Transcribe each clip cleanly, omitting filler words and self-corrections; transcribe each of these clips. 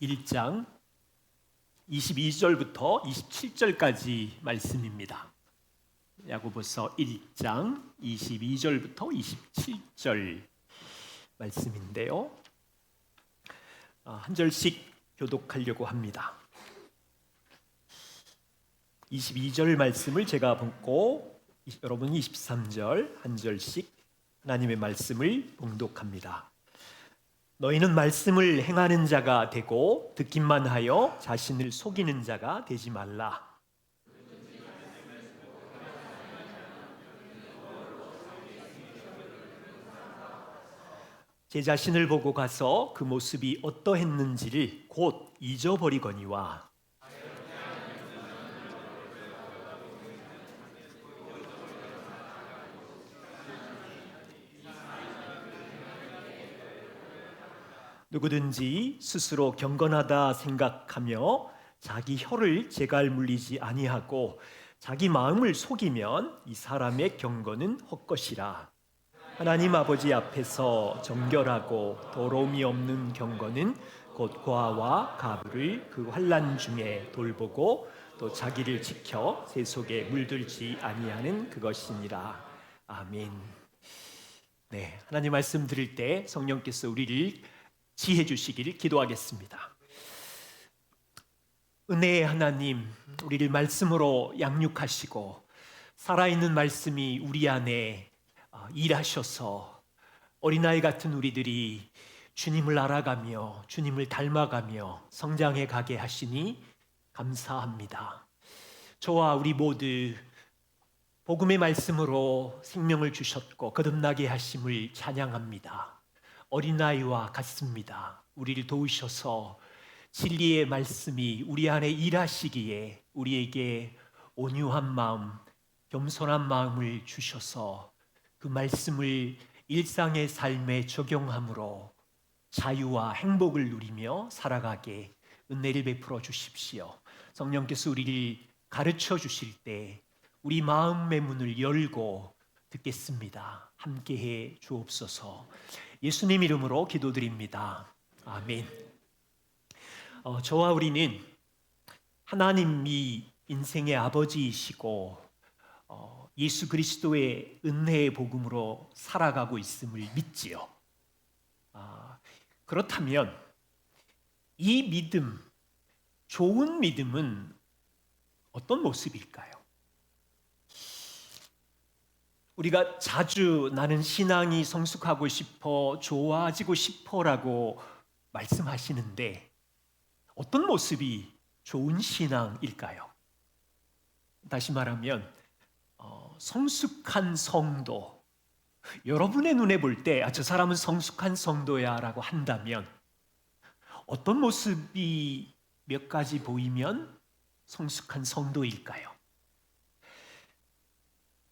1장 22절부터 27절까지 말씀입니다. 야고보서 1장 22절부터 27절 말씀인데요. 한 절씩 교독하려고 합니다. 22절 말씀을 제가 보고 여러분 23절 한 절씩 하나님의 말씀을 봉독합니다. 너희는 말씀을 행하는 자가 되고 듣기만 하여 자신을 속이는 자가 되지 말라. 제 자신을 보고 가서 그 모습이 어떠했는지를 곧 잊어버리거니와 누구든지 스스로 경건하다 생각하며 자기 혀를 재갈 물리지 아니하고 자기 마음을 속이면 이 사람의 경건은 헛것이라. 하나님 아버지 앞에서 정결하고 더러움이 없는 경건은 곧 고아와 가부를 그 환난 중에 돌보고 또 자기를 지켜 새 속에 물들지 아니하는 그것이니라. 아멘. 네, 하나님 말씀 드릴 때 성령께서 우리를 지혜 주시기를 기도하겠습니다. 은혜의 하나님, 우리를 말씀으로 양육하시고 살아있는 말씀이 우리 안에 일하셔서 어린아이 같은 우리들이 주님을 알아가며 주님을 닮아가며 성장해 가게 하시니 감사합니다. 저와 우리 모두 복음의 말씀으로 생명을 주셨고 거듭나게 하심을 찬양합니다. 어린아이와 같습니다. 우리를 도우셔서 진리의 말씀이 우리 안에 일하시기에 우리에게 온유한 마음, 겸손한 마음을 주셔서 그 말씀을 일상의 삶에 적용함으로 자유와 행복을 누리며 살아가게 은혜를 베풀어 주십시오. 성령께서 우리를 가르쳐 주실 때 우리 마음의 문을 열고 듣겠습니다. 함께해 주옵소서. 예수님 이름으로 기도드립니다. 아멘. 저와 우리는 하나님이 인생의 아버지이시고 예수 그리스도의 은혜의 복음으로 살아가고 있음을 믿지요. 그렇다면 이 믿음, 좋은 믿음은 어떤 모습일까요? 우리가 자주 나는 신앙이 성숙하고 싶어, 좋아지고 싶어라고 말씀하시는데 어떤 모습이 좋은 신앙일까요? 다시 말하면 성숙한 성도, 여러분의 눈에 볼 때 저 사람은 성숙한 성도야 라고 한다면 어떤 모습이 몇 가지 보이면 성숙한 성도일까요?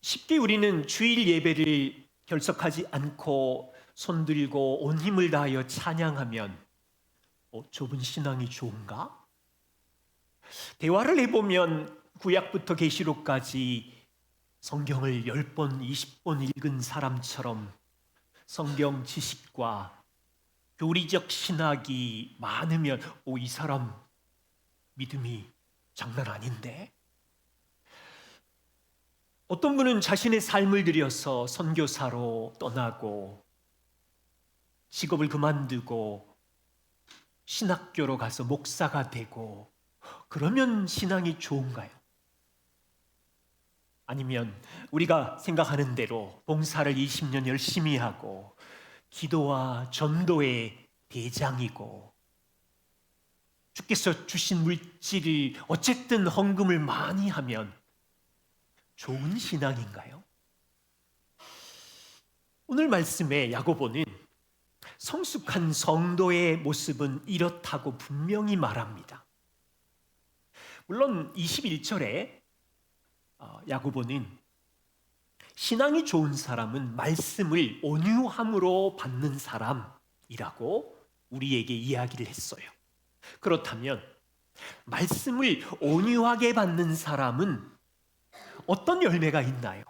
쉽게 우리는 주일 예배를 결석하지 않고 손들고 온 힘을 다하여 찬양하면 좁은 신앙이 좋은가? 대화를 해보면 구약부터 계시록까지 성경을 10번, 20번 읽은 사람처럼 성경 지식과 교리적 신학이 많으면 이 사람 믿음이 장난 아닌데? 어떤 분은 자신의 삶을 들여서 선교사로 떠나고 직업을 그만두고 신학교로 가서 목사가 되고 그러면 신앙이 좋은가요? 아니면 우리가 생각하는 대로 봉사를 20년 열심히 하고 기도와 전도의 대장이고 주께서 주신 물질을 어쨌든 헌금을 많이 하면 좋은 신앙인가요? 오늘 말씀에 야고보는 성숙한 성도의 모습은 이렇다고 분명히 말합니다. 물론 21절에 야고보는 신앙이 좋은 사람은 말씀을 온유함으로 받는 사람이라고 우리에게 이야기를 했어요. 그렇다면 말씀을 온유하게 받는 사람은 어떤 열매가 있나요?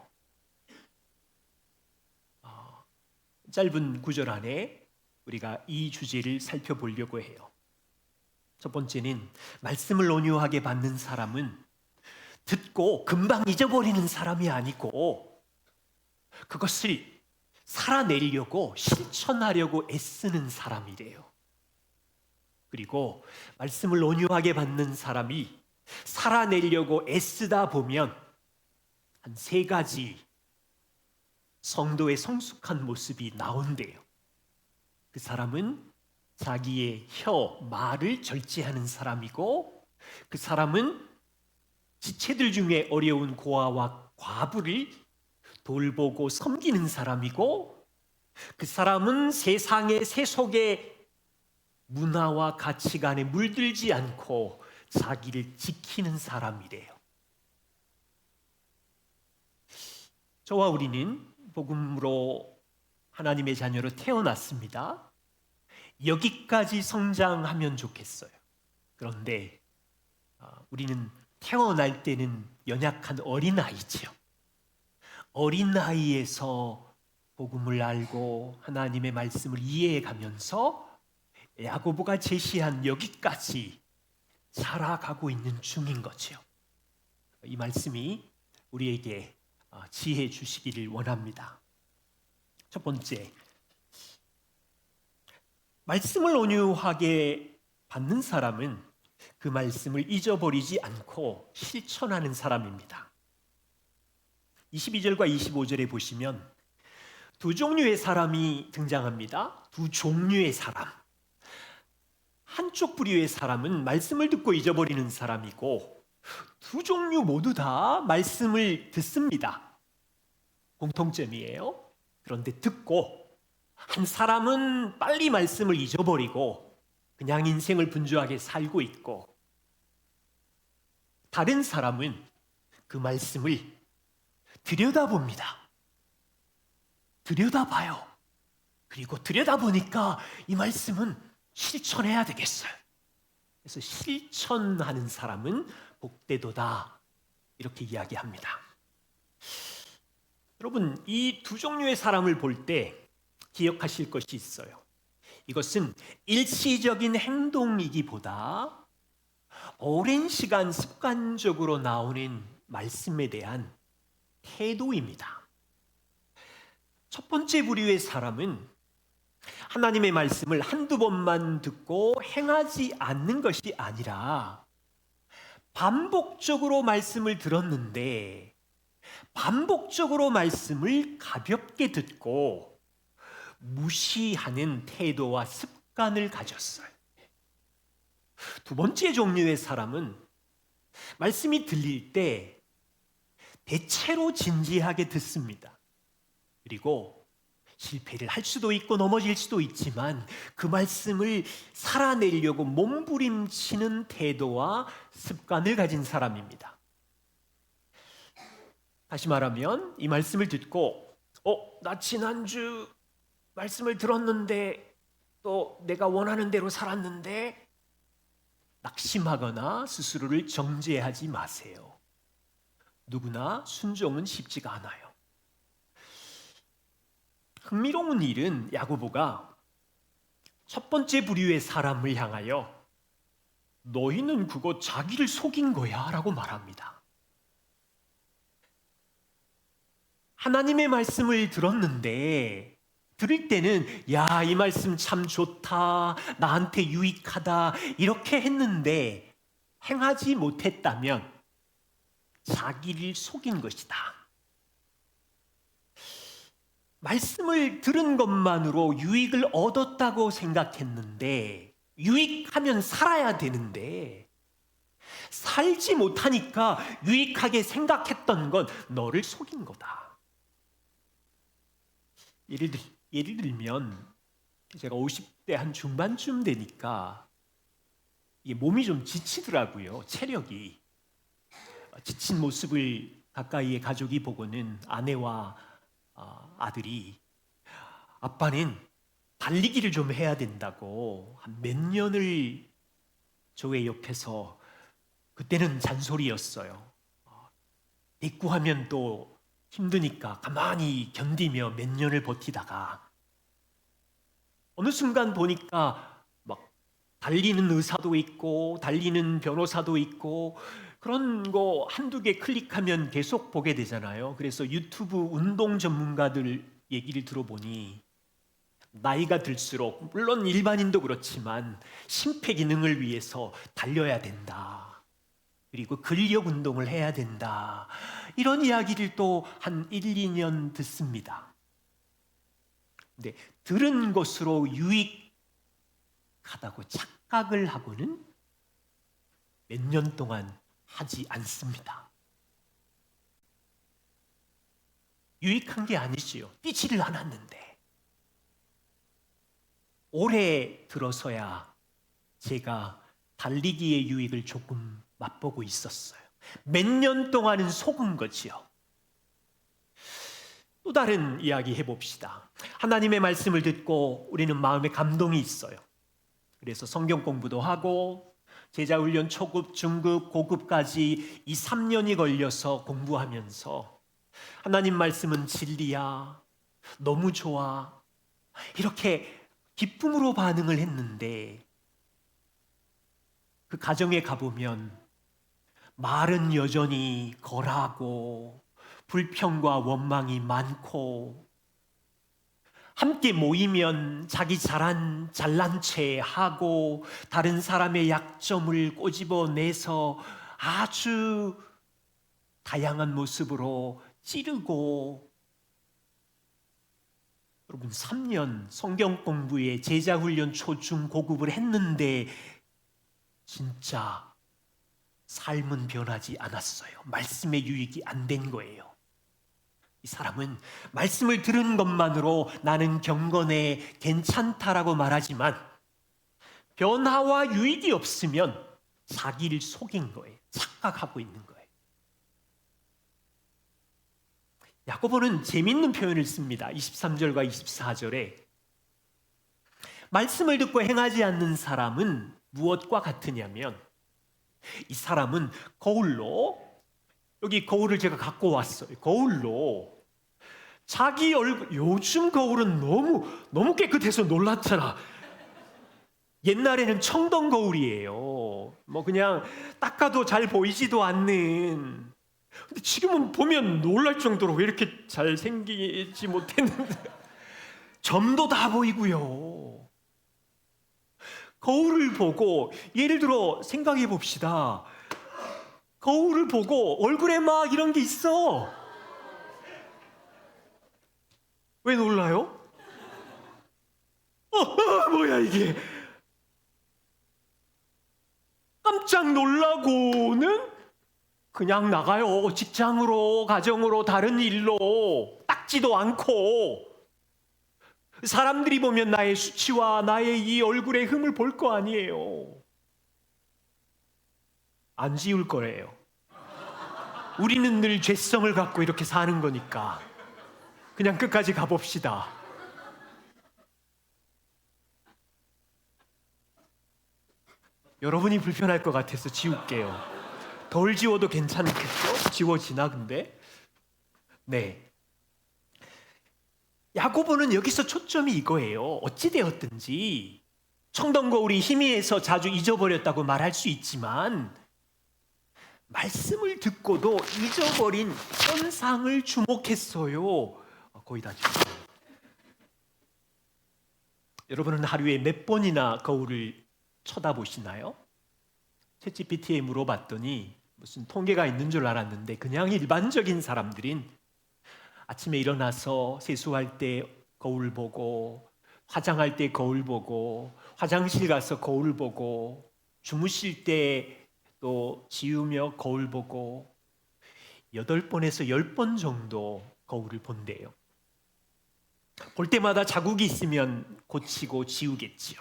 짧은 구절 안에 우리가 이 주제를 살펴보려고 해요. 첫 번째는 말씀을 온유하게 받는 사람은 듣고 금방 잊어버리는 사람이 아니고 그것을 살아내려고 실천하려고 애쓰는 사람이래요. 그리고 말씀을 온유하게 받는 사람이 살아내려고 애쓰다 보면 한 세 가지 성도의 성숙한 모습이 나온대요. 그 사람은 자기의 말을 절제하는 사람이고, 그 사람은 지체들 중에 어려운 고아와 과부를 돌보고 섬기는 사람이고, 그 사람은 세상의 세속의 문화와 가치관에 물들지 않고 자기를 지키는 사람이래요. 저와 우리는 복음으로 하나님의 자녀로 태어났습니다. 여기까지 성장하면 좋겠어요. 그런데 우리는 태어날 때는 연약한 어린아이지요. 어린아이에서 복음을 알고 하나님의 말씀을 이해해가면서 야고보가 제시한 여기까지 자라가고 있는 중인 거죠. 이 말씀이 우리에게 지혜 주시기를 원합니다. 첫 번째, 말씀을 온유하게 받는 사람은 그 말씀을 잊어버리지 않고 실천하는 사람입니다. 22절과 25절에 보시면 두 종류의 사람이 등장합니다. 두 종류의 사람. 한쪽 부류의 사람은 말씀을 듣고 잊어버리는 사람이고, 두 종류 모두 다 말씀을 듣습니다. 공통점이에요. 그런데 듣고 한 사람은 빨리 말씀을 잊어버리고 그냥 인생을 분주하게 살고 있고, 다른 사람은 그 말씀을 들여다봅니다. 들여다봐요. 그리고 들여다보니까 이 말씀은 실천해야 되겠어요. 그래서 실천하는 사람은 복되도다, 이렇게 이야기합니다. 여러분, 이 두 종류의 사람을 볼 때 기억하실 것이 있어요. 이것은 일시적인 행동이기보다 오랜 시간 습관적으로 나오는 말씀에 대한 태도입니다. 첫 번째 부류의 사람은 하나님의 말씀을 한두 번만 듣고 행하지 않는 것이 아니라 반복적으로 말씀을 들었는데 반복적으로 말씀을 가볍게 듣고 무시하는 태도와 습관을 가졌어요. 두 번째 종류의 사람은 말씀이 들릴 때 대체로 진지하게 듣습니다. 그리고 실패를 할 수도 있고 넘어질 수도 있지만 그 말씀을 살아내려고 몸부림치는 태도와 습관을 가진 사람입니다. 다시 말하면 이 말씀을 듣고 나 지난주 말씀을 들었는데 또 내가 원하는 대로 살았는데, 낙심하거나 스스로를 정죄하지 마세요. 누구나 순종은 쉽지가 않아요. 흥미로운 일은 야고보가 첫 번째 부류의 사람을 향하여 너희는 그거 자기를 속인 거야 라고 말합니다. 하나님의 말씀을 들었는데 들을 때는 야, 이 말씀 참 좋다, 나한테 유익하다 이렇게 했는데 행하지 못했다면 자기를 속인 것이다. 말씀을 들은 것만으로 유익을 얻었다고 생각했는데, 유익하면 살아야 되는데 살지 못하니까 유익하게 생각했던 건 너를 속인 거다. 예를 들면 제가 50대 한 중반쯤 되니까 몸이 좀 지치더라고요. 체력이. 지친 모습을 가까이의 가족이 보고는 아내와 아들이 아빠는 달리기를 좀 해야 된다고 한 몇 년을 저의 옆에서, 그때는 잔소리였어요. 대꾸하면 또 힘드니까 가만히 견디며 몇 년을 버티다가 어느 순간 보니까 막 달리는 의사도 있고 달리는 변호사도 있고 그런 거 한두 개 클릭하면 계속 보게 되잖아요. 그래서 유튜브 운동 전문가들 얘기를 들어보니 나이가 들수록 물론 일반인도 그렇지만 심폐 기능을 위해서 달려야 된다. 그리고 근력 운동을 해야 된다. 이런 이야기를 또 한 1, 2년 듣습니다. 근데 들은 것으로 유익하다고 착각을 하고는 몇 년 동안 하지 않습니다. 유익한 게 아니지요. 뛰지를 않았는데. 올해 들어서야 제가 달리기의 유익을 조금 맛보고 있었어요. 몇 년 동안은 속은 거지요. 또 다른 이야기 해봅시다. 하나님의 말씀을 듣고 우리는 마음에 감동이 있어요. 그래서 성경 공부도 하고 제자훈련 초급, 중급, 고급까지 이 3년이 걸려서 공부하면서 하나님 말씀은 진리야, 너무 좋아, 이렇게 기쁨으로 반응을 했는데 그 가정에 가보면 말은 여전히 거라고 불평과 원망이 많고 함께 모이면 자기 잘난 체 하고 다른 사람의 약점을 꼬집어내서 아주 다양한 모습으로 찌르고 여러분 3년 성경 공부에 제자훈련 초중 고급을 했는데 진짜 삶은 변하지 않았어요. 말씀의 유익이 안 된 거예요. 이 사람은 말씀을 들은 것만으로 나는 경건해 괜찮다라고 말하지만 변화와 유익이 없으면 자기를 속인 거예요. 착각하고 있는 거예요. 야고보는 재밌는 표현을 씁니다. 23절과 24절에 말씀을 듣고 행하지 않는 사람은 무엇과 같으냐면 이 사람은 거울로, 여기 거울을 제가 갖고 왔어요. 거울로 자기 얼굴, 요즘 거울은 너무 깨끗해서 놀랐잖아. 옛날에는 청동 거울이에요. 뭐 그냥 닦아도 잘 보이지도 않는. 근데 지금은 보면 놀랄 정도로 왜 이렇게 잘 생기지 못했는데 점도 다 보이고요. 거울을 보고 예를 들어 생각해 봅시다. 거울을 보고 얼굴에 막 이런 게 있어. 왜 놀라요? 뭐야 이게? 깜짝 놀라고는 그냥 나가요. 직장으로, 가정으로, 다른 일로 닦지도 않고 사람들이 보면 나의 수치와 나의 이 얼굴의 흠을 볼 거 아니에요. 안 지울 거래요. 우리는 늘 죄성을 갖고 이렇게 사는 거니까 그냥 끝까지 가봅시다. 여러분이 불편할 것 같아서 지울게요. 덜 지워도 괜찮겠죠? 지워지나 근데? 네. 야고보는 여기서 초점이 이거예요. 어찌되었든지 청동거울이 희미해서 자주 잊어버렸다고 말할 수 있지만 말씀을 듣고도 잊어버린 현상을 주목했어요. 거의 다 지웠어요. 여러분은 하루에 몇 번이나 거울을 쳐다보시나요? 챗GPT에 물어봤더니 무슨 통계가 있는 줄 알았는데 그냥 일반적인 사람들인 아침에 일어나서 세수할 때 거울 보고 화장할 때 거울 보고 화장실 가서 거울 보고 주무실 때 또 지우며 거울 보고 8번에서 10번 정도 거울을 본대요. 볼 때마다 자국이 있으면 고치고 지우겠지요.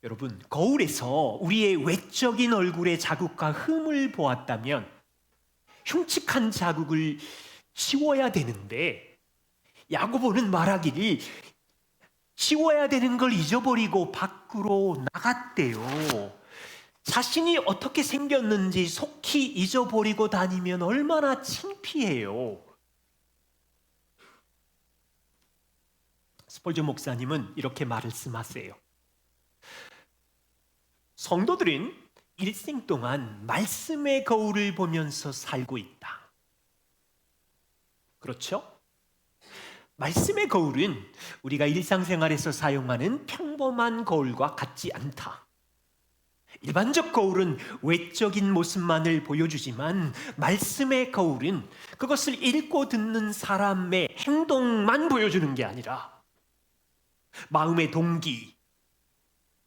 여러분, 거울에서 우리의 외적인 얼굴의 자국과 흠을 보았다면 흉측한 자국을 지워야 되는데 야고보는 말하기를 지워야 되는 걸 잊어버리고 밖으로 나갔대요. 자신이 어떻게 생겼는지 속히 잊어버리고 다니면 얼마나 창피해요. 스펄전 목사님은 이렇게 말씀하세요. 성도들은 일생 동안 말씀의 거울을 보면서 살고 있다. 그렇죠? 말씀의 거울은 우리가 일상생활에서 사용하는 평범한 거울과 같지 않다. 일반적 거울은 외적인 모습만을 보여주지만 말씀의 거울은 그것을 읽고 듣는 사람의 행동만 보여주는 게 아니라 마음의 동기,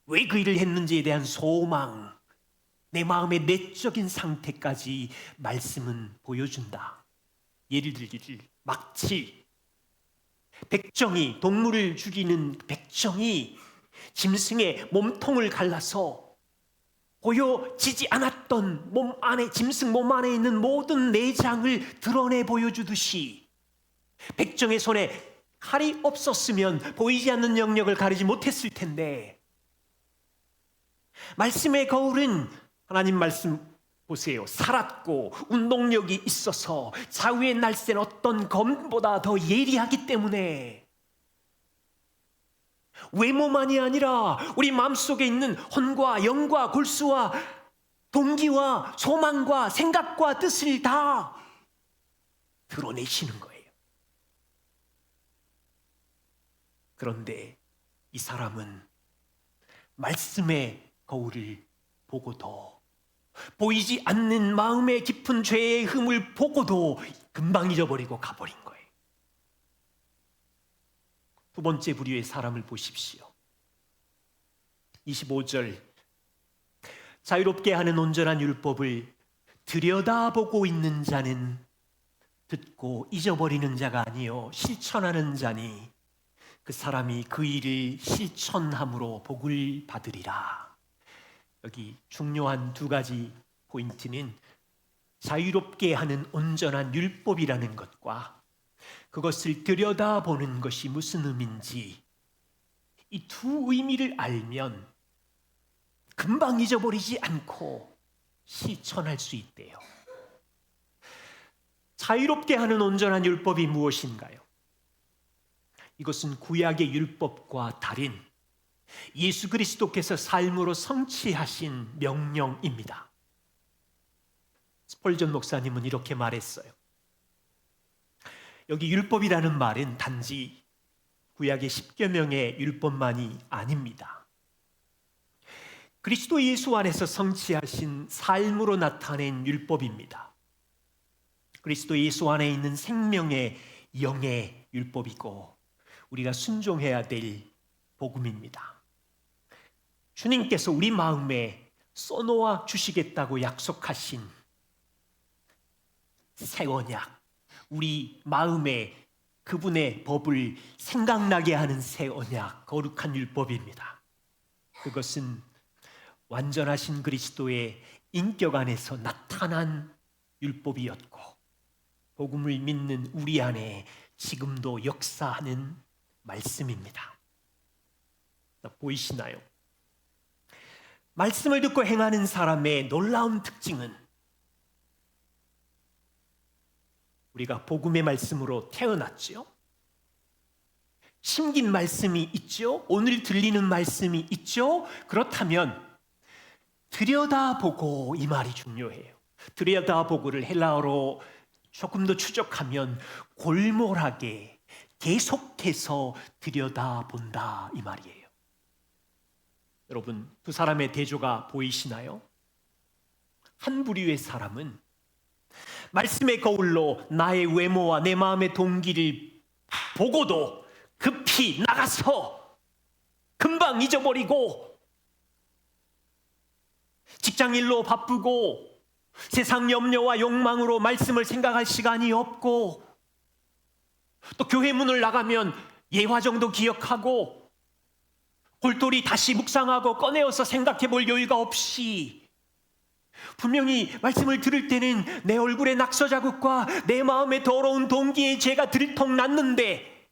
왜 그 일을 했는지에 대한 소망, 내 마음의 내적인 상태까지 말씀은 보여준다. 예를 들기 마치 백정이, 동물을 죽이는 백정이 짐승의 몸통을 갈라서 보여지지 않았던 짐승 몸 안에 있는 모든 내장을 드러내 보여주듯이 백정의 손에 칼이 없었으면 보이지 않는 영역을 가리지 못했을 텐데, 말씀의 거울은 하나님 말씀 보세요. 살았고 운동력이 있어서 좌우의 날쌘 어떤 검보다 더 예리하기 때문에 외모만이 아니라 우리 마음속에 있는 혼과 영과 골수와 동기와 소망과 생각과 뜻을 다 드러내시는 거예요. 그런데 이 사람은 말씀의 거울을 보고도, 보이지 않는 마음의 깊은 죄의 흠을 보고도 금방 잊어버리고 가버린 거예요. 두 번째 부류의 사람을 보십시오. 25절, 자유롭게 하는 온전한 율법을 들여다보고 있는 자는 듣고 잊어버리는 자가 아니요 실천하는 자니 그 사람이 그 일을 실천함으로 복을 받으리라. 여기 중요한 두 가지 포인트는 자유롭게 하는 온전한 율법이라는 것과 그것을 들여다보는 것이 무슨 의미인지, 이 두 의미를 알면 금방 잊어버리지 않고 실천할 수 있대요. 자유롭게 하는 온전한 율법이 무엇인가요? 이것은 구약의 율법과 다른 예수 그리스도께서 삶으로 성취하신 명령입니다. 스펄전 목사님은 이렇게 말했어요. 여기 율법이라는 말은 단지 구약의 10계명의 율법만이 아닙니다. 그리스도 예수 안에서 성취하신 삶으로 나타낸 율법입니다. 그리스도 예수 안에 있는 생명의 영의 율법이고 우리가 순종해야 될 복음입니다. 주님께서 우리 마음에 써놓아 주시겠다고 약속하신 새 언약, 우리 마음에 그분의 법을 생각나게 하는 새 언약, 거룩한 율법입니다. 그것은 완전하신 그리스도의 인격 안에서 나타난 율법이었고 복음을 믿는 우리 안에 지금도 역사하는 말씀입니다. 보이시나요? 말씀을 듣고 행하는 사람의 놀라운 특징은 우리가 복음의 말씀으로 태어났죠. 심긴 말씀이 있죠. 오늘 들리는 말씀이 있죠. 그렇다면 들여다보고, 이 말이 중요해요. 들여다보고를 헬라어로 조금 더 추적하면 골몰하게 계속해서 들여다본다, 이 말이에요. 여러분, 두 사람의 대조가 보이시나요? 한 부류의 사람은 말씀의 거울로 나의 외모와 내 마음의 동기를 보고도 급히 나가서 금방 잊어버리고 직장일로 바쁘고 세상 염려와 욕망으로 말씀을 생각할 시간이 없고 또 교회 문을 나가면 예화 정도 기억하고 골똘히 다시 묵상하고 꺼내어서 생각해 볼 여유가 없이 분명히 말씀을 들을 때는 내 얼굴의 낙서 자국과 내 마음의 더러운 동기의 죄가 들통났는데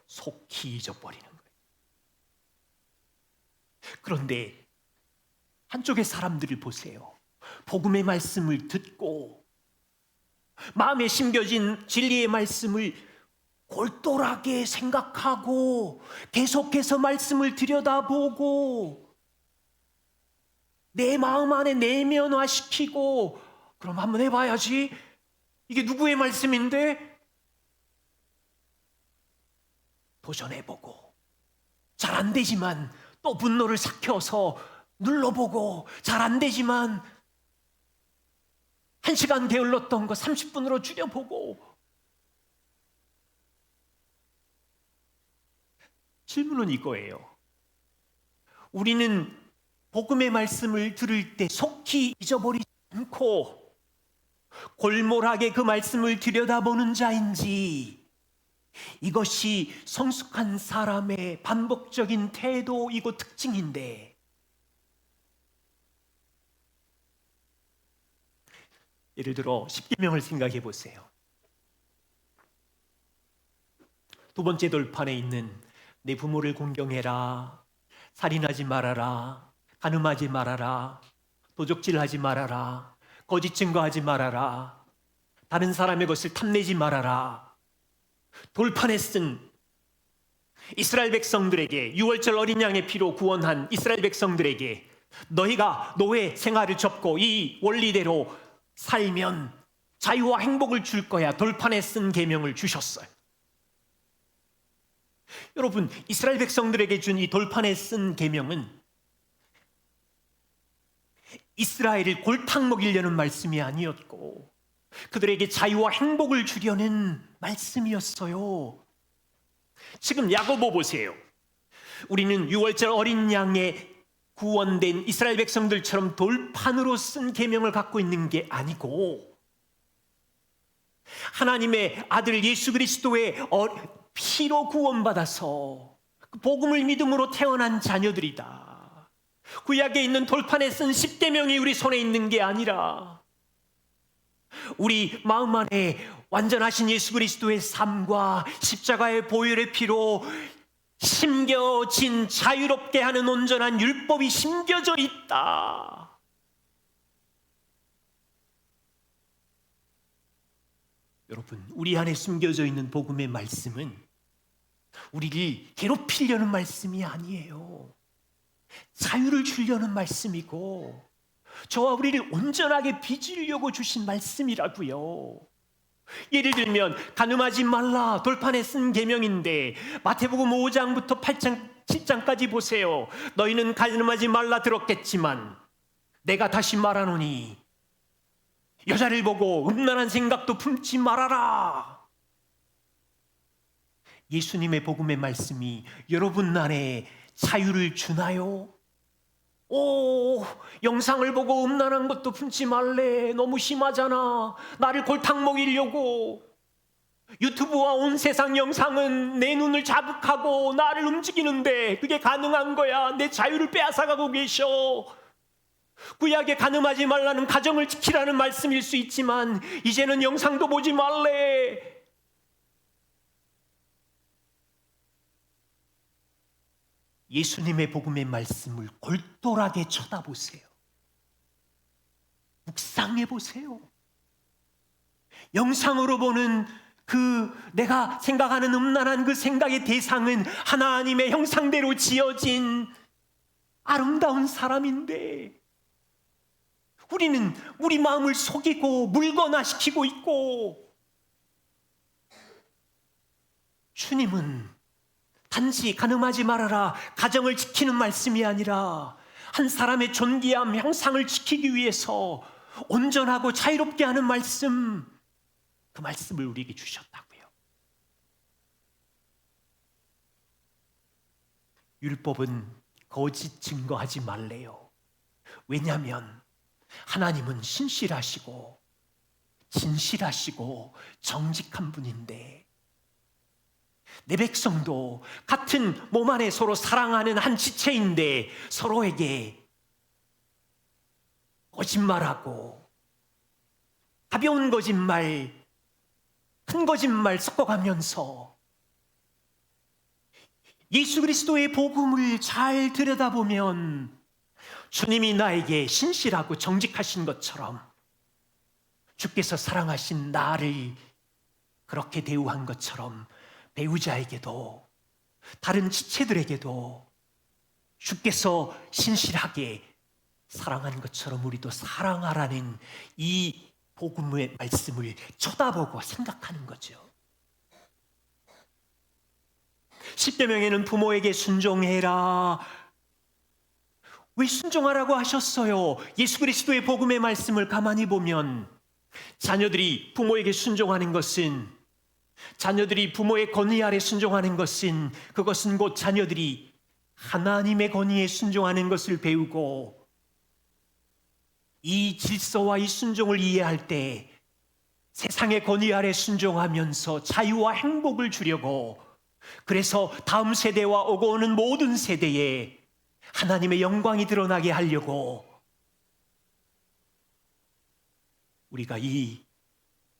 속히 잊어버리는 거예요. 그런데 한쪽의 사람들을 보세요. 복음의 말씀을 듣고 마음에 심겨진 진리의 말씀을 골똘하게 생각하고 계속해서 말씀을 들여다보고 내 마음 안에 내면화시키고, 그럼 한번 해봐야지. 이게 누구의 말씀인데? 도전해보고 잘 안 되지만 또 분노를 삭혀서 눌러보고 잘 안 되지만 1시간 게을렀던 거 30분으로 줄여보고. 질문은 이거예요. 우리는 복음의 말씀을 들을 때 속히 잊어버리지 않고 골몰하게 그 말씀을 들여다보는 자인지, 이것이 성숙한 사람의 반복적인 태도이고 특징인데, 예를 들어 10계명을 생각해 보세요. 두 번째 돌판에 있는 내 부모를 공경해라, 살인하지 말아라, 간음하지 말아라, 도적질하지 말아라, 거짓 증거하지 말아라, 다른 사람의 것을 탐내지 말아라. 돌판에 쓴 이스라엘 백성들에게, 유월절 어린 양의 피로 구원한 이스라엘 백성들에게 너희가 노예 생활을 접고 이 원리대로 살면 자유와 행복을 줄 거야, 돌판에 쓴 계명을 주셨어요. 여러분, 이스라엘 백성들에게 준 이 돌판에 쓴 계명은 이스라엘을 골탕 먹이려는 말씀이 아니었고 그들에게 자유와 행복을 주려는 말씀이었어요. 지금 야고보 보세요. 우리는 유월절 어린 양의 구원된 이스라엘 백성들처럼 돌판으로 쓴 계명을 갖고 있는 게 아니고 하나님의 아들 예수 그리스도의 피로 구원받아서 복음을 믿음으로 태어난 자녀들이다. 구약에 있는 돌판에 쓴 10계명이 우리 손에 있는 게 아니라 우리 마음 안에 완전하신 예수 그리스도의 삶과 십자가의 보혈의 피로 심겨진 자유롭게 하는 온전한 율법이 심겨져 있다. 여러분, 우리 안에 숨겨져 있는 복음의 말씀은 우리를 괴롭히려는 말씀이 아니에요. 자유를 주려는 말씀이고 저와 우리를 온전하게 빚으려고 주신 말씀이라고요. 예를 들면 간음하지 말라, 돌판에 쓴 계명인데 마태복음 5장부터 8장 7장까지 보세요. 너희는 간음하지 말라 들었겠지만 내가 다시 말하노니 여자를 보고 음란한 생각도 품지 말아라. 예수님의 복음의 말씀이 여러분 안에 자유를 주나요? 영상을 보고 음란한 것도 품지 말래. 너무 심하잖아. 나를 골탕 먹이려고. 유튜브와 온 세상 영상은 내 눈을 자극하고 나를 움직이는데 그게 가능한 거야. 내 자유를 빼앗아가고 계셔. 구약에 간음하지 말라는 가정을 지키라는 말씀일 수 있지만 이제는 영상도 보지 말래. 예수님의 복음의 말씀을 골똘하게 쳐다보세요. 묵상해 보세요. 영상으로 보는 내가 생각하는 음란한 그 생각의 대상은 하나님의 형상대로 지어진 아름다운 사람인데 우리는 우리 마음을 속이고 물건화시키고 있고, 주님은 단지 간음하지 말아라, 가정을 지키는 말씀이 아니라 한 사람의 존귀함, 형상을 지키기 위해서 온전하고 자유롭게 하는 말씀, 그 말씀을 우리에게 주셨다고요. 율법은 거짓 증거하지 말래요. 왜냐하면 하나님은 신실하시고 진실하시고 정직한 분인데 내 백성도 같은 몸 안에 서로 사랑하는 한 지체인데 서로에게 거짓말하고 가벼운 거짓말, 큰 거짓말 섞어가면서 예수 그리스도의 복음을 잘 들여다보면 주님이 나에게 신실하고 정직하신 것처럼 주께서 사랑하신 나를 그렇게 대우한 것처럼 배우자에게도 다른 지체들에게도 주께서 신실하게 사랑한 것처럼 우리도 사랑하라는 이 복음의 말씀을 쳐다보고 생각하는 거죠. 십계명에는 부모에게 순종해라. 왜 순종하라고 하셨어요? 예수 그리스도의 복음의 말씀을 가만히 보면 자녀들이 부모에게 순종하는 것은, 자녀들이 부모의 권위 아래 순종하는 것은, 그것은 곧 자녀들이 하나님의 권위에 순종하는 것을 배우고, 이 질서와 이 순종을 이해할 때 세상의 권위 아래 순종하면서 자유와 행복을 주려고, 그래서 다음 세대와 오고 오는 모든 세대에 하나님의 영광이 드러나게 하려고 우리가 이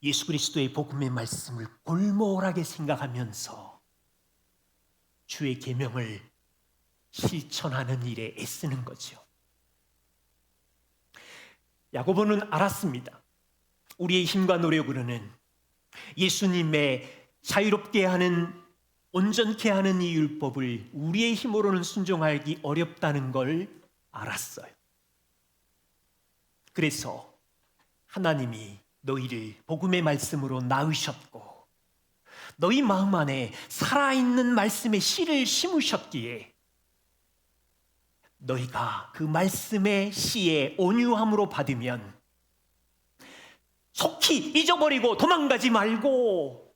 예수 그리스도의 복음의 말씀을 골몰하게 생각하면서 주의 계명을 실천하는 일에 애쓰는 거죠. 야고보는 알았습니다. 우리의 힘과 노력으로는 예수님의 자유롭게 하는, 온전케 하는 이 율법을 우리의 힘으로는 순종하기 어렵다는 걸 알았어요. 그래서 하나님이 너희를 복음의 말씀으로 낳으셨고 너희 마음 안에 살아있는 말씀의 씨를 심으셨기에 너희가 그 말씀의 씨의 온유함으로 받으면 속히 잊어버리고 도망가지 말고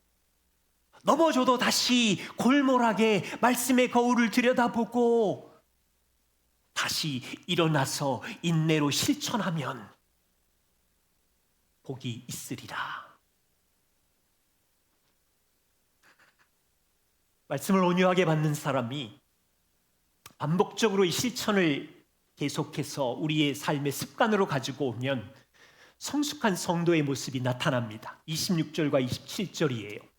넘어져도 다시 골몰하게 말씀의 거울을 들여다보고 다시 일어나서 인내로 실천하면 복이 있으리라. 말씀을 온유하게 받는 사람이 반복적으로 이 실천을 계속해서 우리의 삶의 습관으로 가지고 오면 성숙한 성도의 모습이 나타납니다. 26절과 27절이에요.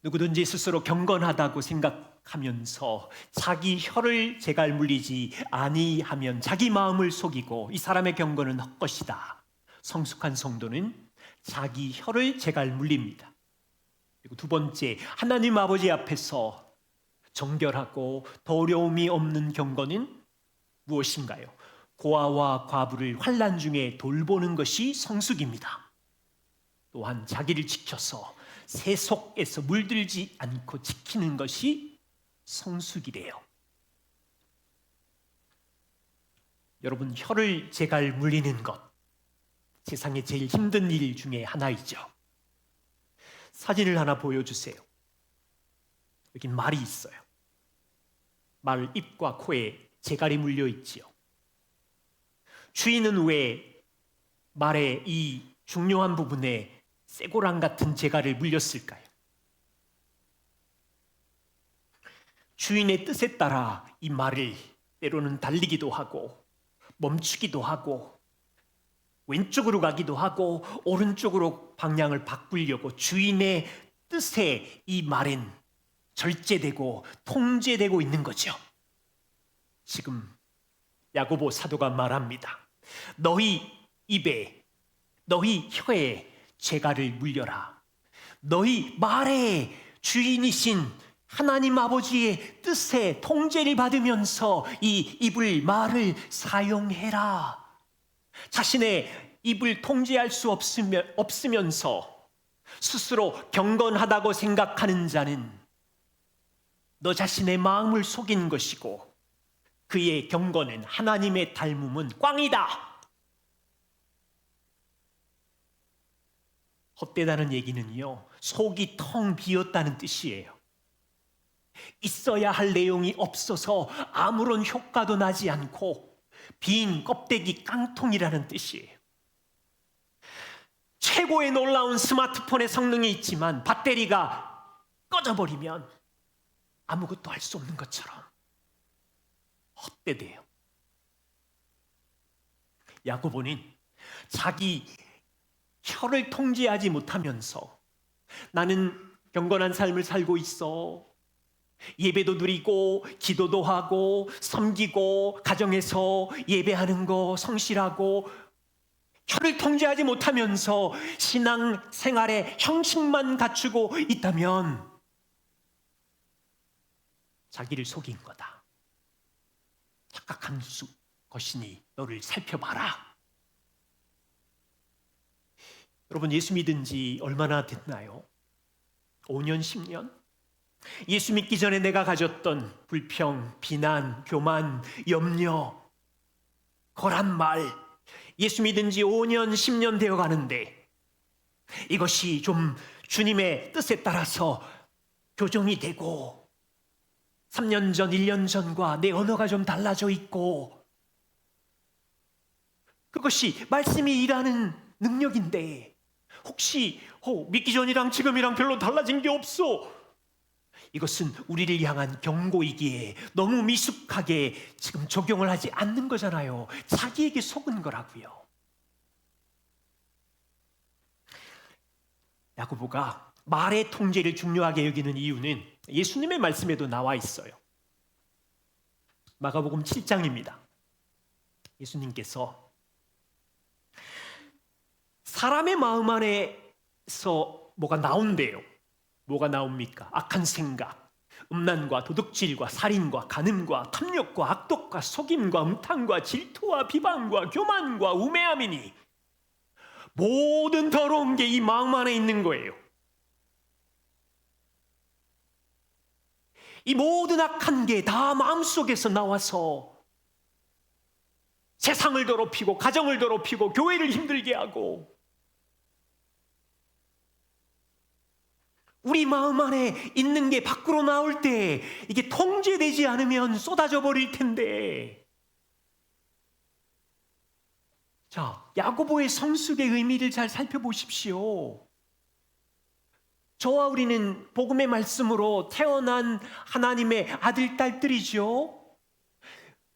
누구든지 스스로 경건하다고 생각하면서 자기 혀를 제갈 물리지 아니하면 자기 마음을 속이고 이 사람의 경건은 헛것이다. 성숙한 성도는 자기 혀를 제갈 물립니다. 그리고 두 번째, 하나님 아버지 앞에서 정결하고 더러움이 없는 경건은 무엇인가요? 고아와 과부를 환난 중에 돌보는 것이 성숙입니다. 또한 자기를 지켜서 세속에서 물들지 않고 지키는 것이 성숙이래요. 여러분, 혀를 제갈 물리는 것, 세상에 제일 힘든 일 중에 하나이죠. 사진을 하나 보여주세요. 여기 말이 있어요. 말 입과 코에 제갈이 물려 있지요. 주인은 왜 말의 이 중요한 부분에 쇠고랑 같은 제갈을 물렸을까요? 주인의 뜻에 따라 이 말을 때로는 달리기도 하고 멈추기도 하고 왼쪽으로 가기도 하고 오른쪽으로 방향을 바꾸려고 주인의 뜻에 이 말은 절제되고 통제되고 있는 거죠. 지금 야고보 사도가 말합니다. 너희 입에, 너희 혀에 제갈을 물려라. 너희 말에 주인이신 하나님 아버지의 뜻에 통제를 받으면서 이 입을, 말을 사용해라. 자신의 입을 통제할 수 없으면서 스스로 경건하다고 생각하는 자는 너 자신의 마음을 속인 것이고 그의 경건은, 하나님의 닮음은 꽝이다. 헛되다는 얘기는요, 속이 텅 비었다는 뜻이에요. 있어야 할 내용이 없어서 아무런 효과도 나지 않고 빈 껍데기 깡통이라는 뜻이에요. 최고의 놀라운 스마트폰의 성능이 있지만 배터리가 꺼져버리면 아무것도 할 수 없는 것처럼 헛되대요. 야고보는 자기 혀를 통제하지 못하면서 나는 경건한 삶을 살고 있어, 예배도 드리고 기도도 하고 섬기고 가정에서 예배하는 거 성실하고 혀를 통제하지 못하면서 신앙 생활의 형식만 갖추고 있다면 자기를 속인 거다. 착각한 것이니 너를 살펴봐라. 여러분, 예수 믿은 지 얼마나 됐나요? 5년, 10년? 예수 믿기 전에 내가 가졌던 불평, 비난, 교만, 염려, 거란 말, 예수 믿은 지 5년, 10년 되어 가는데 이것이 좀 주님의 뜻에 따라서 교정이 되고 3년 전, 1년 전과 내 언어가 좀 달라져 있고 그것이 말씀이 일하는 능력인데 혹시 믿기 전이랑 지금이랑 별로 달라진 게 없어. 이것은 우리를 향한 경고이기에 너무 미숙하게 지금 적용을 하지 않는 거잖아요. 자기에게 속은 거라고요. 야고보가 말의 통제를 중요하게 여기는 이유는 예수님의 말씀에도 나와 있어요. 마가복음 7장입니다. 예수님께서 사람의 마음 안에서 뭐가 나온대요. 뭐가 나옵니까? 악한 생각, 음란과 도둑질과 살인과 간음과 탐욕과 악독과 속임과 음탕과 질투와 비방과 교만과 우매함이니 모든 더러운 게 이 마음 안에 있는 거예요. 이 모든 악한 게 다 마음속에서 나와서 세상을 더럽히고 가정을 더럽히고 교회를 힘들게 하고 우리 마음 안에 있는 게 밖으로 나올 때 이게 통제되지 않으면 쏟아져 버릴 텐데. 자, 야고보의 성숙의 의미를 잘 살펴보십시오. 저와 우리는 복음의 말씀으로 태어난 하나님의 아들, 딸들이죠.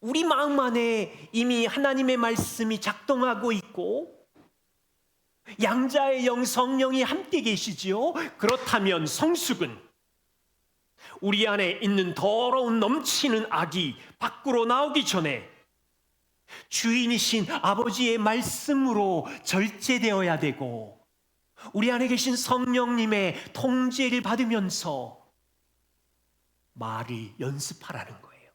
우리 마음 안에 이미 하나님의 말씀이 작동하고 있고 양자의 영 성령이 함께 계시지요. 그렇다면 성숙은 우리 안에 있는 더러운 넘치는 악이 밖으로 나오기 전에 주인이신 아버지의 말씀으로 절제되어야 되고 우리 안에 계신 성령님의 통제를 받으면서 말을 연습하라는 거예요.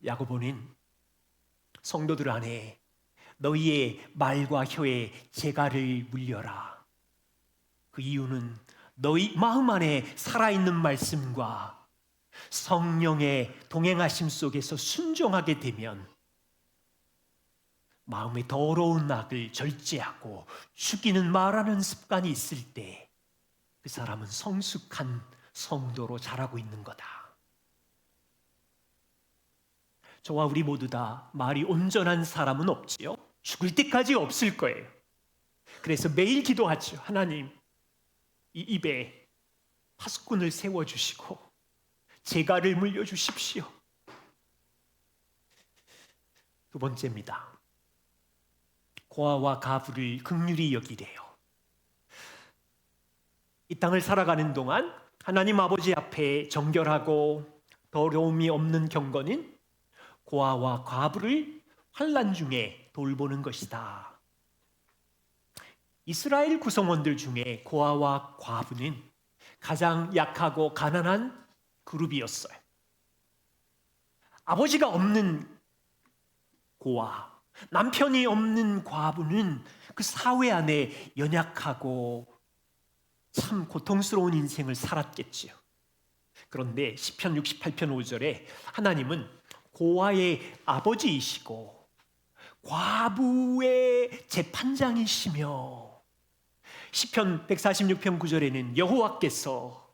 야고보는 성도들 안에 너희의 말과 혀에 재갈을 물려라. 그 이유는 너희 마음 안에 살아있는 말씀과 성령의 동행하심 속에서 순종하게 되면 마음의 더러운 악을 절제하고 죽이는 말하는 습관이 있을 때 그 사람은 성숙한 성도로 자라고 있는 거다. 저와 우리 모두 다 말이 온전한 사람은 없지요. 죽을 때까지 없을 거예요. 그래서 매일 기도하죠. 하나님, 이 입에 파수꾼을 세워주시고 재갈을 물려주십시오. 두 번째입니다. 고아와 가부를 긍휼히 여기래요. 이 땅을 살아가는 동안 하나님 아버지 앞에 정결하고 더러움이 없는 경건인 고아와 과부를 환난 중에 돌보는 것이다. 이스라엘 구성원들 중에 고아와 과부는 가장 약하고 가난한 그룹이었어요. 아버지가 없는 고아, 남편이 없는 과부는 그 사회 안에 연약하고 참 고통스러운 인생을 살았겠지요. 그런데 시편 68편 5절에 하나님은 고아의 아버지이시고 과부의 재판장이시며 시편 146편 9절에는 여호와께서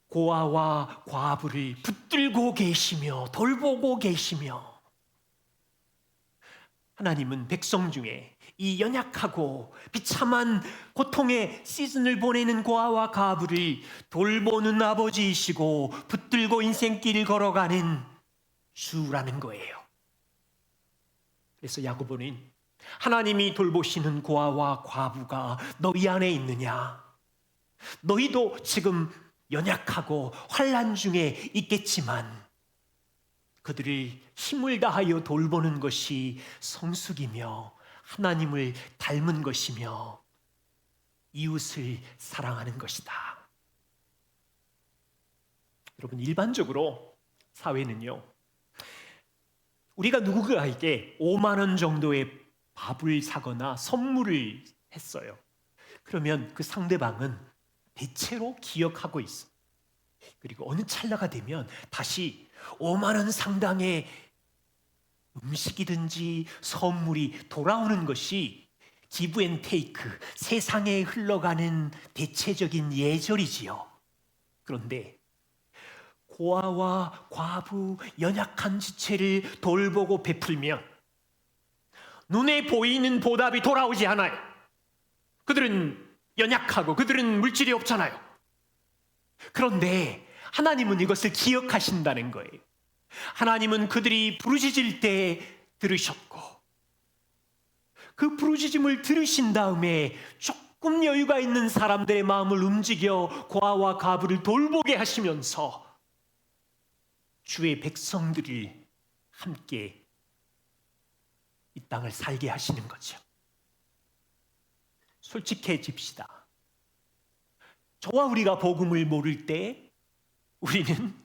고아와 과부를 붙들고 계시며 돌보고 계시며 하나님은 백성 중에 이 연약하고 비참한 고통의 시즌을 보내는 고아와 과부를 돌보는 아버지이시고 붙들고 인생길을 걸어가는 주라는 거예요. 그래서 야고보는 하나님이 돌보시는 고아와 과부가 너희 안에 있느냐? 너희도 지금 연약하고 환난 중에 있겠지만 그들을 힘을 다하여 돌보는 것이 성숙이며 하나님을 닮은 것이며 이웃을 사랑하는 것이다. 여러분, 일반적으로 사회는요, 우리가 누군가에게 5만 원 정도의 밥을 사거나 선물을 했어요. 그러면 그 상대방은 대체로 기억하고 있어. 그리고 어느 찰나가 되면 다시 5만 원 상당의 음식이든지 선물이 돌아오는 것이 기브 앤 테이크, 세상에 흘러가는 대체적인 예절이지요. 그런데 고아와 과부, 연약한 지체를 돌보고 베풀면 눈에 보이는 보답이 돌아오지 않아요. 그들은 연약하고 그들은 물질이 없잖아요. 그런데 하나님은 이것을 기억하신다는 거예요. 하나님은 그들이 부르짖을 때 들으셨고, 그 부르짖음을 들으신 다음에 조금 여유가 있는 사람들의 마음을 움직여 고아와 과부를 돌보게 하시면서 주의 백성들을 함께 이 땅을 살게 하시는 거죠. 솔직해집시다. 저와 우리가 복음을 모를 때 우리는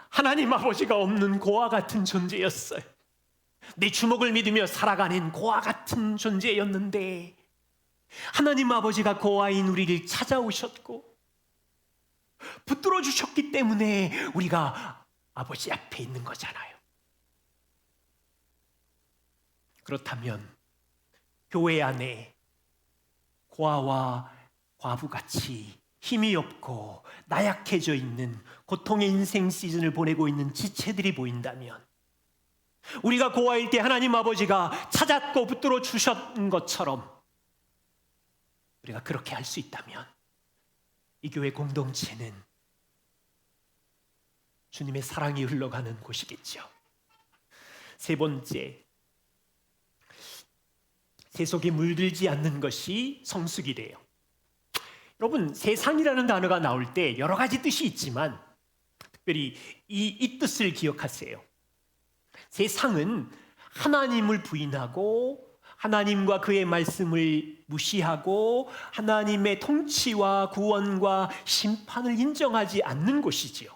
하나님 아버지가 없는 고아 같은 존재였어요. 내 주먹을 믿으며 살아가는 고아 같은 존재였는데 하나님 아버지가 고아인 우리를 찾아오셨고 붙들어 주셨기 때문에 우리가 아버지 앞에 있는 거잖아요. 그렇다면 교회 안에 고아와 과부같이 힘이 없고 나약해져 있는 고통의 인생 시즌을 보내고 있는 지체들이 보인다면, 우리가 고아일 때 하나님 아버지가 찾았고 붙들어 주셨던 것처럼 우리가 그렇게 할 수 있다면 이 교회 공동체는 주님의 사랑이 흘러가는 곳이겠죠. 세 번째, 세속에 물들지 않는 것이 성숙이래요. 여러분, 세상이라는 단어가 나올 때 여러 가지 뜻이 있지만 특별히 이 뜻을 기억하세요. 세상은 하나님을 부인하고 하나님과 그의 말씀을 무시하고 하나님의 통치와 구원과 심판을 인정하지 않는 곳이지요.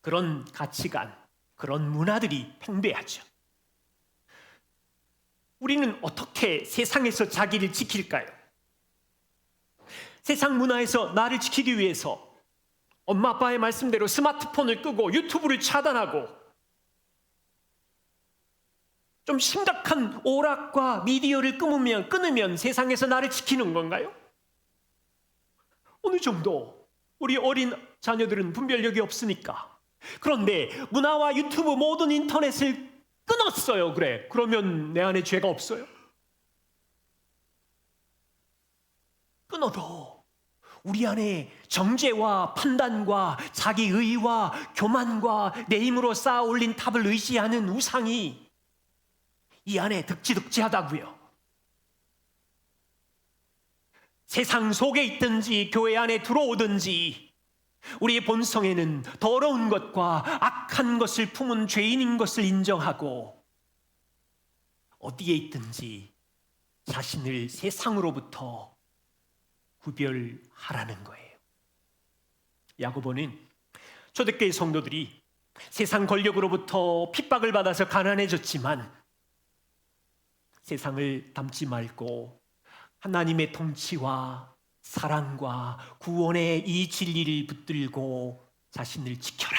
그런 가치관, 그런 문화들이 팽배하죠. 우리는 어떻게 세상에서 자기를 지킬까요? 세상 문화에서 나를 지키기 위해서 엄마 아빠의 말씀대로 스마트폰을 끄고 유튜브를 차단하고 좀 심각한 오락과 미디어를 끊으면 세상에서 나를 지키는 건가요? 어느 정도 우리 어린 자녀들은 분별력이 없으니까. 그런데 문화와 유튜브 모든 인터넷을 끊었어요. 그래, 그러면 내 안에 죄가 없어요? 끊어도 우리 안에 정죄와 판단과 자기의와 교만과 내 힘으로 쌓아 올린 탑을 의지하는 우상이 이 안에 득지득지하다고요. 세상 속에 있든지 교회 안에 들어오든지 우리의 본성에는 더러운 것과 악한 것을 품은 죄인인 것을 인정하고 어디에 있든지 자신을 세상으로부터 구별하라는 거예요. 야고보는 초대교회 성도들이 세상 권력으로부터 핍박을 받아서 가난해졌지만 세상을 닮지 말고 하나님의 통치와 사랑과 구원의 이 진리를 붙들고 자신을 지켜라.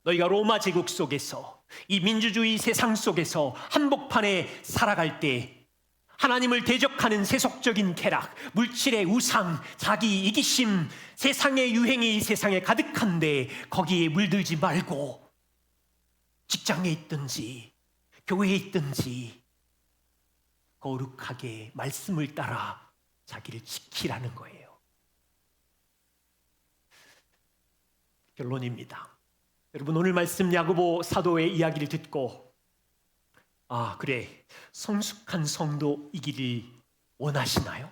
너희가 로마 제국 속에서 이 민주주의 세상 속에서 한복판에 살아갈 때 하나님을 대적하는 세속적인 쾌락, 물질의 우상, 자기 이기심, 세상의 유행이 이 세상에 가득한데 거기에 물들지 말고 직장에 있든지 교회에 있든지 거룩하게 말씀을 따라 자기를 지키라는 거예요. 결론입니다. 여러분, 오늘 말씀 야고보 사도의 이야기를 듣고 그래, 성숙한 성도이기를 원하시나요?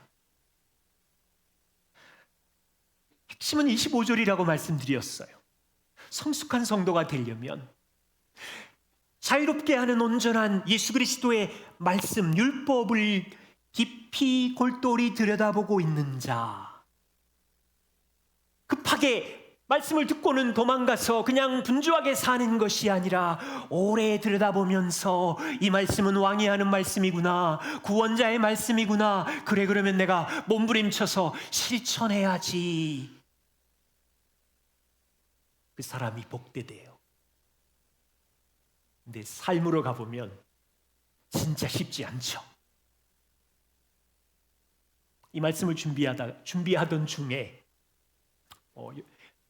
핵심은 25절이라고 말씀드렸어요. 성숙한 성도가 되려면 자유롭게 하는 온전한 예수 그리스도의 말씀, 율법을 깊이 골똘히 들여다보고 있는 자, 급하게 말씀을 듣고는 도망가서 그냥 분주하게 사는 것이 아니라 오래 들여다보면서 이 말씀은 왕이 하는 말씀이구나, 구원자의 말씀이구나, 그래 그러면 내가 몸부림쳐서 실천해야지. 그 사람이 복되대요. 근데 삶으로 가보면 진짜 쉽지 않죠. 이 말씀을 준비하던 중에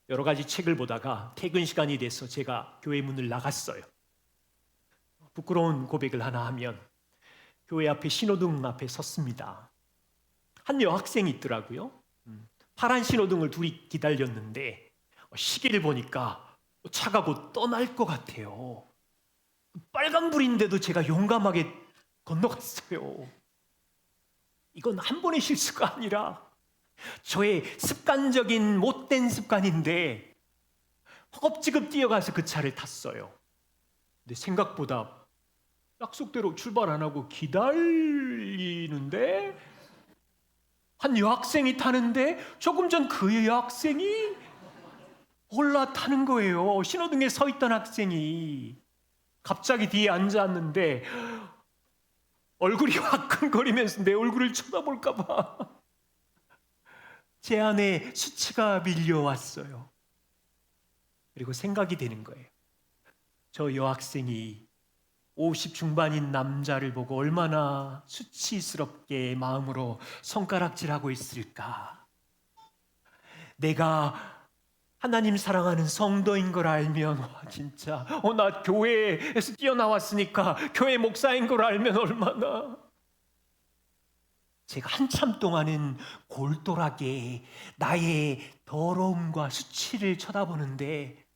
여러 가지 책을 보다가 퇴근 시간이 돼서 제가 교회 문을 나갔어요. 부끄러운 고백을 하나 하면 교회 앞에 신호등 앞에 섰습니다. 한 여학생이 있더라고요. 파란 신호등을 둘이 기다렸는데 시계를 보니까 차가 곧 떠날 것 같아요. 빨간불인데도 제가 용감하게 건너갔어요. 이건 한 번의 실수가 아니라 저의 습관적인 못된 습관인데 허겁지겁 뛰어가서 그 차를 탔어요. 근데 생각보다 약속대로 출발 안 하고 기다리는데 한 여학생이 타는데 조금 전 그 여학생이 올라타는 거예요. 신호등에 서 있던 학생이 갑자기 뒤에 앉았는데 얼굴이 화끈거리면서 내 얼굴을 쳐다볼까 봐 제 안에 수치가 밀려왔어요. 그리고 생각이 되는 거예요. 저 여학생이 50 중반인 남자를 보고 얼마나 수치스럽게 마음으로 손가락질하고 있을까. 내가 하나님 사랑하는 성도인 걸 알면 진짜 나 교회에서 뛰어나왔으니까 교회 목사인 걸 알면 얼마나. 제가 한참 동안은 골똘하게 나의 더러움과 수치를 쳐다보는데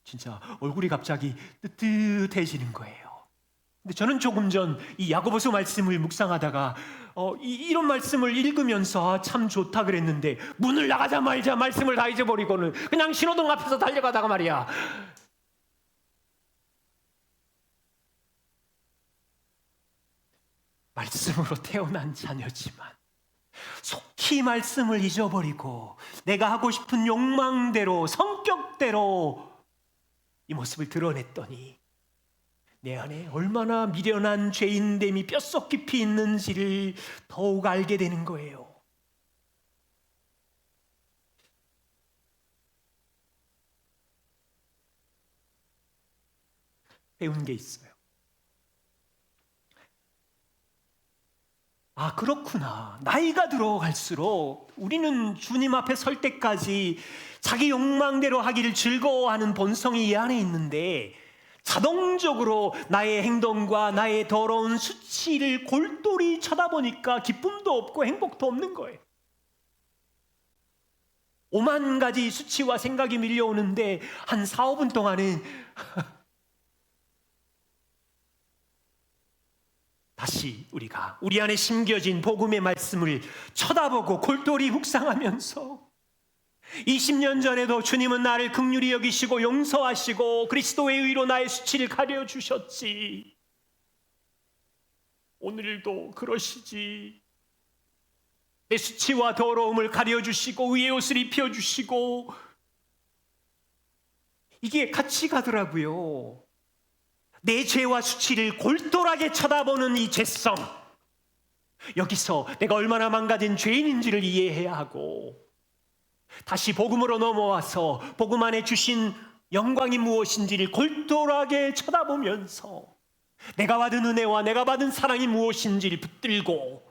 진짜 얼굴이 갑자기 뜨뜻해지는 거예요. 근데 저는 조금 전 이 야고보서 말씀을 묵상하다가 이런 말씀을 읽으면서 참 좋다 그랬는데 문을 나가자마자 말씀을 다 잊어버리고는 그냥 신호등 앞에서 달려가다가 말이야. 말씀으로 태어난 자녀지만 속히 말씀을 잊어버리고 내가 하고 싶은 욕망대로 성격대로 이 모습을 드러냈더니 내 안에 얼마나 미련한 죄인됨이 뼛속 깊이 있는지를 더욱 알게 되는 거예요. 배운 게 있어요. 아, 그렇구나. 나이가 들어갈수록 우리는 주님 앞에 설 때까지 자기 욕망대로 하기를 즐거워하는 본성이 이 안에 있는데 자동적으로 나의 행동과 나의 더러운 수치를 골똘히 쳐다보니까 기쁨도 없고 행복도 없는 거예요. 오만 가지 수치와 생각이 밀려오는데 한 4, 5분 동안은 다시 우리가 우리 안에 심겨진 복음의 말씀을 쳐다보고 골똘히 묵상하면서 20년 전에도 주님은 나를 긍휼히 여기시고 용서하시고 그리스도의 의로 나의 수치를 가려주셨지. 오늘도 그러시지. 내 수치와 더러움을 가려주시고 의의 옷을 입혀주시고 이게 같이 가더라고요. 내 죄와 수치를 골똘하게 쳐다보는 이 죄성, 여기서 내가 얼마나 망가진 죄인인지를 이해해야 하고 다시 복음으로 넘어와서 복음 안에 주신 영광이 무엇인지를 골똘하게 쳐다보면서 내가 받은 은혜와 내가 받은 사랑이 무엇인지를 붙들고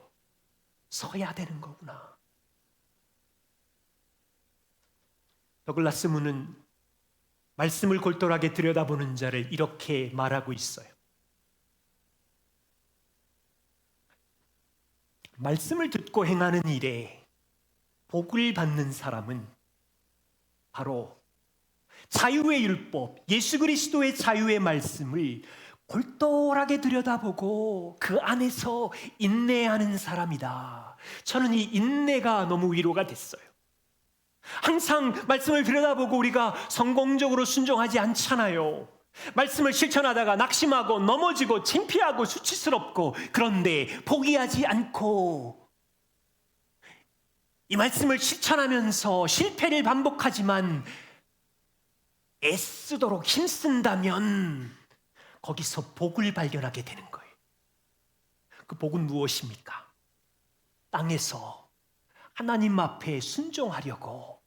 서야 되는 거구나. 더글라스 문은 말씀을 골똘하게 들여다보는 자를 이렇게 말하고 있어요. 말씀을 듣고 행하는 일에 복을 받는 사람은 바로 자유의 율법, 예수 그리스도의 자유의 말씀을 골똘하게 들여다보고 그 안에서 인내하는 사람이다. 저는 이 인내가 너무 위로가 됐어요. 항상 말씀을 들여다보고 우리가 성공적으로 순종하지 않잖아요. 말씀을 실천하다가 낙심하고 넘어지고 창피하고 수치스럽고, 그런데 포기하지 않고 이 말씀을 실천하면서 실패를 반복하지만 애쓰도록 힘쓴다면 거기서 복을 발견하게 되는 거예요. 그 복은 무엇입니까? 땅에서 하나님 앞에 순종하려고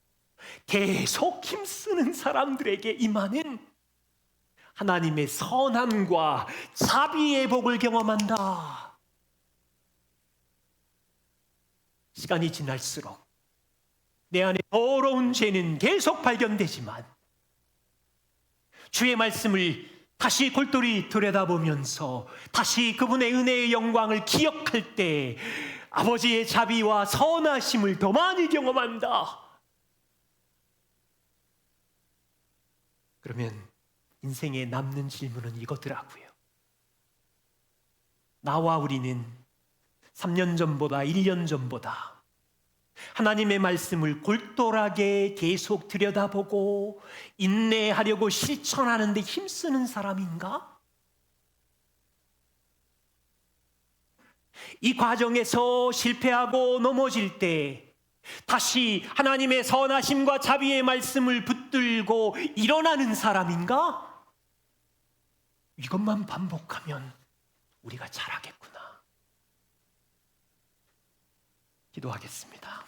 계속 힘쓰는 사람들에게 임하는 하나님의 선함과 자비의 복을 경험한다. 시간이 지날수록 내 안에 더러운 죄는 계속 발견되지만 주의 말씀을 다시 골똘히 들여다보면서 다시 그분의 은혜의 영광을 기억할 때 아버지의 자비와 선하심을 더 많이 경험한다. 그러면 인생에 남는 질문은 이거더라고요. 나와 우리는 3년 전보다 1년 전보다 하나님의 말씀을 골똘하게 계속 들여다보고 인내하려고 실천하는 데 힘쓰는 사람인가? 이 과정에서 실패하고 넘어질 때 다시 하나님의 선하심과 자비의 말씀을 붙들고 일어나는 사람인가? 이것만 반복하면 우리가 잘하겠구나. 기도하겠습니다.